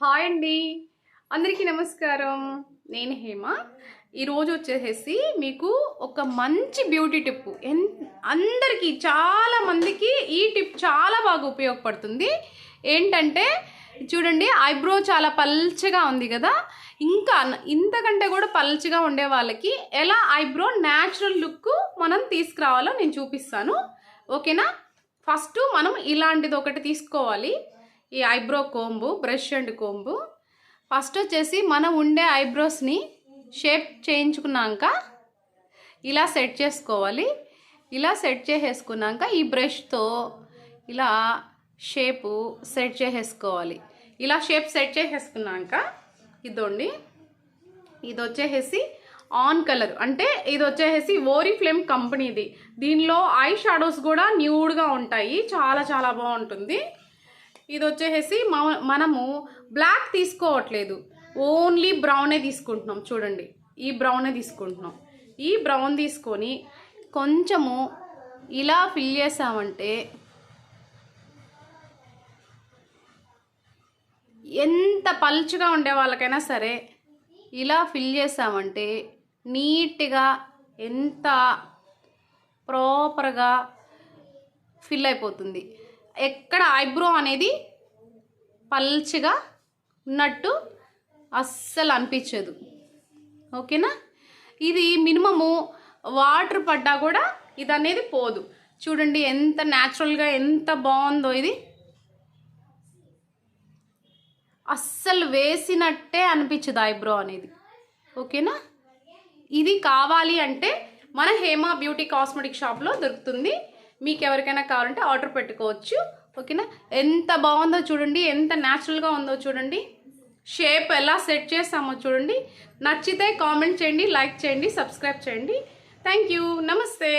Hi అండి, అందరికీ నమస్కారం. నేను హేమ. ఈరోజు వచ్చేసి మీకు ఒక మంచి బ్యూటీ టిప్, అందరికీ చాలామందికి ఈ టిప్ చాలా బాగా ఉపయోగపడుతుంది. ఏంటంటే చూడండి, ఐబ్రో చాలా పల్చగా ఉంది కదా, ఇంకా ఇంతకంటే కూడా పల్చగా ఉండే వాళ్ళకి ఎలా ఐబ్రో న్యాచురల్ లుక్ మనం తీసుకురావాలో నేను చూపిస్తాను. ఓకేనా? ఫస్ట్ మనం ఇలాంటిది ఒకటి తీసుకోవాలి. ఈ ఐబ్రో కోంబు, బ్రష్ అండ్ కోంబు. ఫస్ట్ వచ్చేసి మనం ఉండే ఐబ్రోస్ని షేప్ చేయించుకున్నాక ఇలా సెట్ చేసుకోవాలి. ఇలా సెట్ చేసేసుకున్నాక ఈ బ్రష్తో ఇలా షేపు సెట్ చేసేసుకోవాలి. ఇలా షేప్ సెట్ చేసేసుకున్నాక ఇదండి, ఇది వచ్చేసి ఆన్ కలర్, అంటే ఇది వచ్చేసి ఓరిఫ్లేమ్ కంపెనీది. దీనిలో ఐ షాడోస్ కూడా న్యూడ్గా ఉంటాయి, చాలా చాలా బాగుంటుంది. ఇది వచ్చేసి మనము బ్లాక్ తీసుకోవట్లేదు, ఓన్లీ బ్రౌనే తీసుకుంటున్నాం. చూడండి, ఈ బ్రౌనే తీసుకుంటున్నాం. ఈ బ్రౌన్ తీసుకొని కొంచెము ఇలా ఫిల్ చేసామంటే ఎంత పల్చగా ఉండే వాళ్ళకైనా సరే ఇలా ఫిల్ చేసామంటే నీట్గా ఎంత ప్రాపర్గా ఫిల్ అయిపోతుంది. ఎక్కడ ఐబ్రో అనేది పల్చగా ఉన్నట్టు అస్సలు అనిపించదు. ఓకేనా? ఇది మినిమము వాటర్ పడ్డా కూడా ఇది అనేది పోదు. చూడండి ఎంత న్యాచురల్గా ఎంత బాగుందో. ఇది అస్సలు వేసినట్టే అనిపించదు ఐబ్రో అనేది. ఓకేనా? ఇది కావాలి అంటే మన హేమ బ్యూటీ కాస్మెటిక్ షాప్లో దొరుకుతుంది. మీకు ఎవరికైనా కావాలంటే ఆర్డర్ పెట్టుకోవచ్చు. ఓకేనా? ఎంత బాగుందో చూడండి, ఎంత న్యాచురల్గా ఉందో చూడండి, షేప్ ఎలా సెట్ చేస్తామో చూడండి. నచ్చితే కామెంట్ చేయండి, లైక్ చేయండి, సబ్స్క్రైబ్ చేయండి. Thank you. నమస్తే.